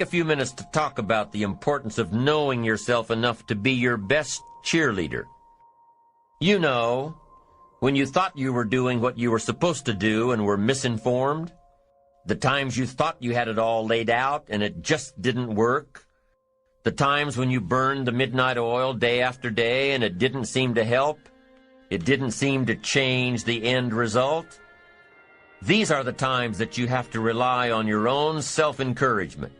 a few minutes to talk about the importance of knowing yourself enough to be your best cheerleader. You know, when you thought you were doing what you were supposed to do and were misinformed, the times you thought you had it all laid out and it just didn't work, the times when you burned the midnight oil day after day and it didn't seem to help, it didn't seem to change the end result. These are the times that you have to rely on your own self-encouragement.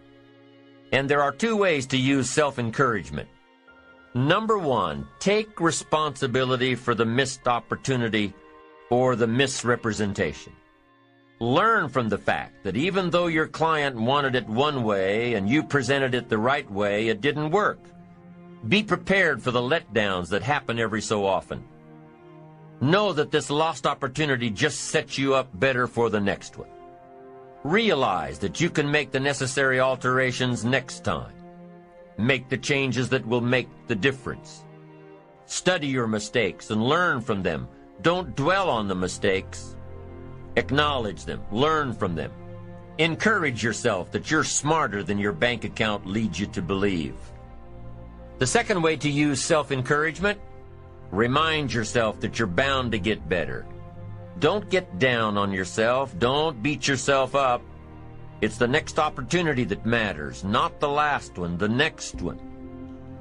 And there are two ways to use self-encouragement. Number one, take responsibility for the missed opportunity or the misrepresentation. Learn from the fact that even though your client wanted it one way and you presented it the right way, it didn't work. Be prepared for the letdowns that happen every so often. Know that this lost opportunity just sets you up better for the next one. Realize that you can make the necessary alterations next time. Make the changes that will make the difference. Study your mistakes and learn from them. Don't dwell on the mistakes. Acknowledge them. Learn from them. Encourage yourself that you're smarter than your bank account leads you to believe. The second way to use self-encouragement, remind yourself that you're bound to get better. Don't get down on yourself. Don't beat yourself up. It's the next opportunity that matters, not the last one, the next one.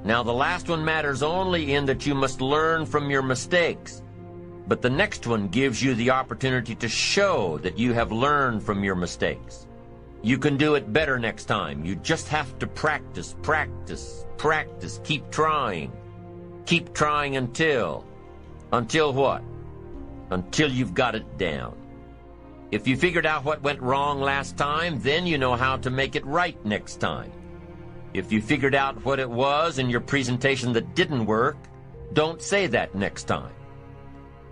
Now, the last one matters only in that you must learn from your mistakes. But the next one gives you the opportunity to show that you have learned from your mistakes. You can do it better next time. You just have to practice, practice, practice. Keep trying. Keep trying until what? Until you've got it down. If you figured out what went wrong last time, then you know how to make it right next time. If you figured out what it was in your presentation that didn't work, don't say that next time.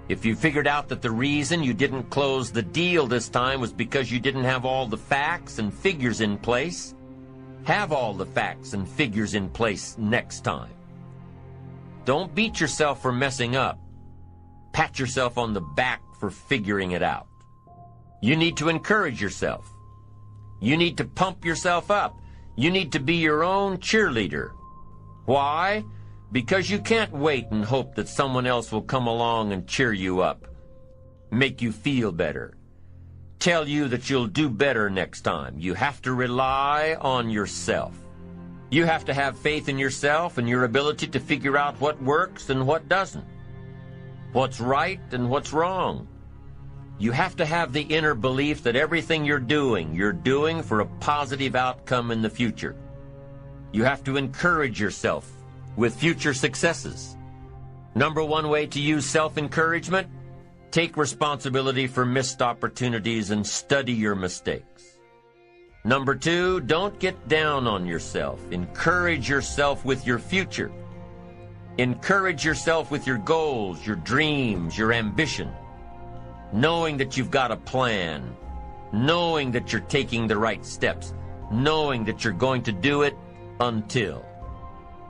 If you figured out that the reason you didn't close the deal this time was because you didn't have all the facts and figures in place, have all the facts and figures in place next time. Don't beat yourself for messing up. Pat yourself on the back for figuring it out. You need to encourage yourself. You need to pump yourself up. You need to be your own cheerleader. Why? Because you can't wait and hope that someone else will come along and cheer you up, make you feel better, tell you that you'll do better next time. You have to rely on yourself. You have to have faith in yourself and your ability to figure out what works and what doesn't, what's right and what's wrong. You have to have the inner belief that everything you're doing for a positive outcome in the future. You have to encourage yourself with future successes. Number one way to use self-encouragement, take responsibility for missed opportunities and study your mistakes. Number two, don't get down on yourself. Encourage yourself with your future. Encourage yourself with your goals, your dreams, your ambition. Knowing that you've got a plan, knowing that you're taking the right steps, knowing that you're going to do it until.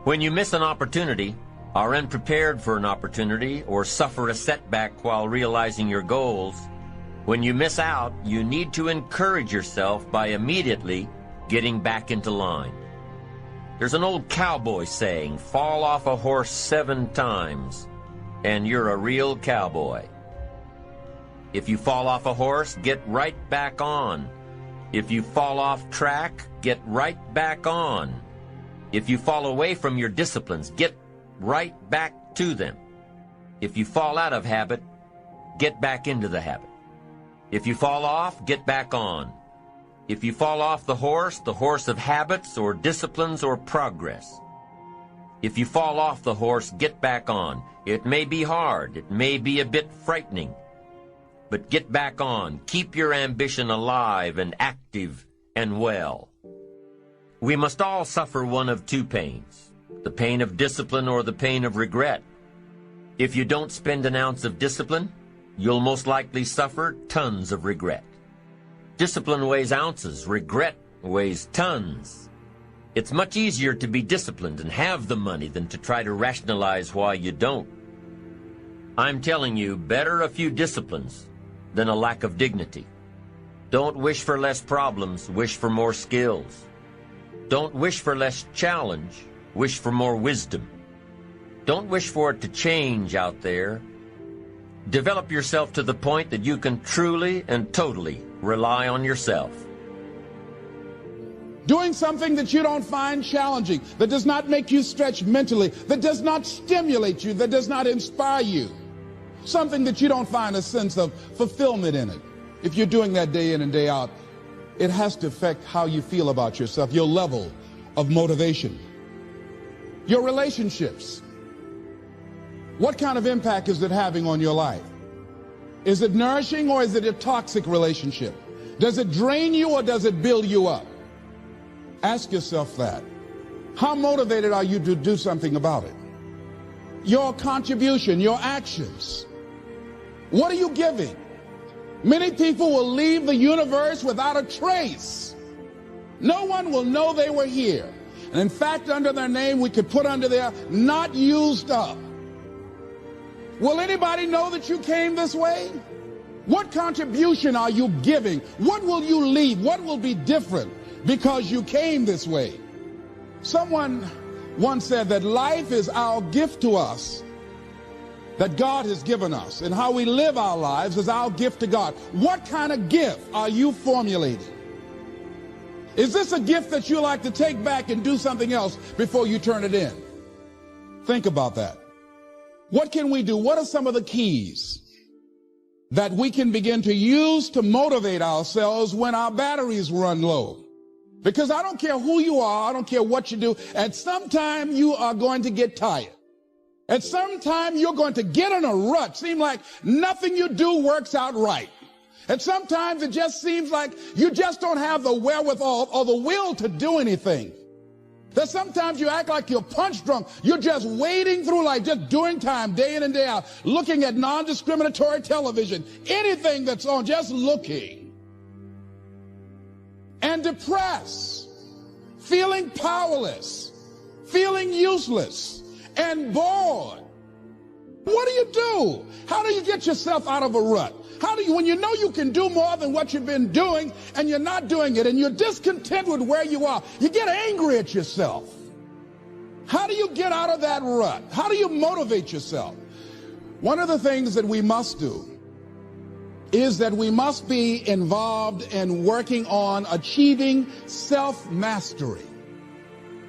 When you miss an opportunity, are unprepared for an opportunity, or suffer a setback while realizing your goals, when you miss out, you need to encourage yourself by immediately getting back into line. There's an old cowboy saying, fall off a horse 7 times, and you're a real cowboy. If you fall off a horse, get right back on. If you fall off track, get right back on. If you fall away from your disciplines, get right back to them. If you fall out of habit, get back into the habit. If you fall off, get back on. If you fall off the horse of habits or disciplines or progress. If you fall off the horse, get back on. It may be hard, it may be a bit frightening, but get back on. Keep your ambition alive and active and well. We must all suffer one of two pains, the pain of discipline or the pain of regret. If you don't spend an ounce of discipline, you'll most likely suffer tons of regret. Discipline weighs ounces, regret weighs tons. It's much easier to be disciplined and have the money than to try to rationalize why you don't. I'm telling you, better a few disciplines than a lack of dignity. Don't wish for less problems, wish for more skills. Don't wish for less challenge. Wish for more wisdom. Don't wish for it to change out there. Develop yourself to the point that you can truly and totally rely on yourself. Doing something that you don't find challenging, that does not make you stretch mentally, that does not stimulate you, that does not inspire you. Something that you don't find a sense of fulfillment in it. If you're doing that day in and day out, it has to affect how you feel about yourself, your level of motivation. Your relationships. What kind of impact is it having on your life? Is it nourishing or is it a toxic relationship? Does it drain you or does it build you up? Ask yourself that. How motivated are you to do something about it? Your contribution, your actions. What are you giving? Many people will leave the universe without a trace. No one will know they were here. And in fact, under their name, we could put under there, not used up. Will anybody know that you came this way? What contribution are you giving? What will you leave? What will be different because you came this way? Someone once said that life is our gift to us that God has given us, and how we live our lives is our gift to God. What kind of gift are you formulating? Is this a gift that you like to take back and do something else before you turn it in? Think about that. What can we do? What are some of the keys that we can begin to use to motivate ourselves when our batteries run low? Because I don't care who you are, I don't care what you do, at some time you are going to get tired. At some time you're going to get in a rut. Seem like nothing you do works out right. And sometimes it just seems like you just don't have the wherewithal or the will to do anything. That sometimes you act like you're punch drunk. You're just wading through life, just doing time, day in and day out, looking at non-discriminatory television, anything that's on, just looking. And depressed, feeling powerless, feeling useless, and bored. What do? How do you get yourself out of a rut? How do you, when you know you can do more than what you've been doing and you're not doing it and you're discontent with where you are, you get angry at yourself. How do you get out of that rut? How do you motivate yourself? One of the things that we must do is that we must be involved in working on achieving self-mastery.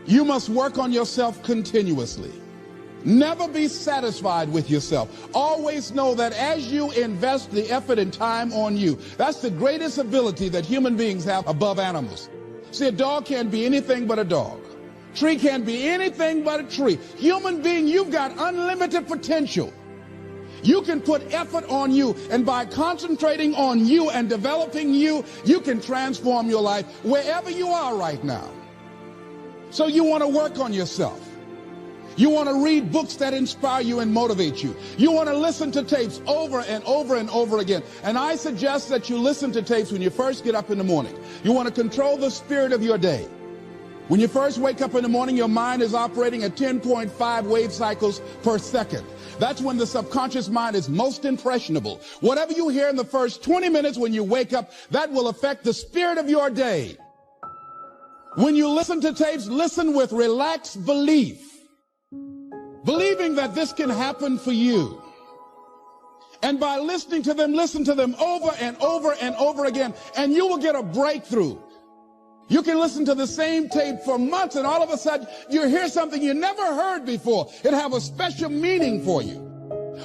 You must work on yourself continuously. Never be satisfied with yourself. Always know that as you invest the effort and time on you, that's the greatest ability that human beings have above animals. See, a dog can't be anything but a dog. Tree can't be anything but a tree. Human being, you've got unlimited potential. You can put effort on you, and by concentrating on you and developing you, you can transform your life wherever you are right now. So you want to work on yourself. You want to read books that inspire you and motivate you. You want to listen to tapes over and over and over again. And I suggest that you listen to tapes when you first get up in the morning. You want to control the spirit of your day. When you first wake up in the morning, your mind is operating at 10.5 wave cycles per second. That's when the subconscious mind is most impressionable. Whatever you hear in the first 20 minutes when you wake up, that will affect the spirit of your day. When you listen to tapes, listen with relaxed belief. Believing that this can happen for you. And by listening to them, listen to them over and over and over again, and you will get a breakthrough. You can listen to the same tape for months, and all of a sudden you hear something you never heard before. It have a special meaning for you.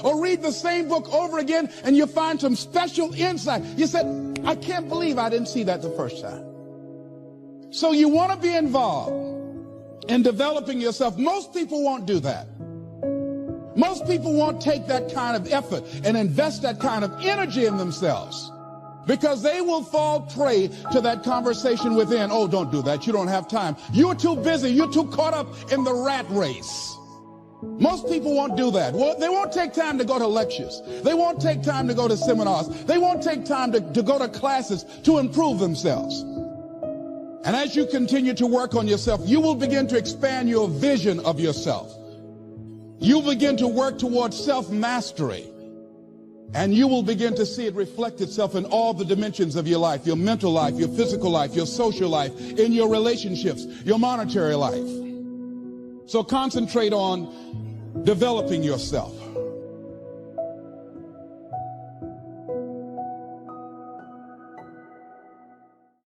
Or read the same book over again, and you find some special insight. You said, I can't believe I didn't see that the first time. So you want to be involved in developing yourself. Most people won't do that. Most people won't take that kind of effort and invest that kind of energy in themselves because they will fall prey to that conversation within. Oh, don't do that. You don't have time. You're too busy. You're too caught up in the rat race. Most people won't do that. Well, they won't take time to go to lectures. They won't take time to go to seminars. They won't take time to go to classes to improve themselves. And as you continue to work on yourself, you will begin to expand your vision of yourself. You begin to work towards self-mastery. And you will begin to see it reflect itself in all the dimensions of your life, your mental life, your physical life, your social life, in your relationships, your monetary life. So concentrate on developing yourself.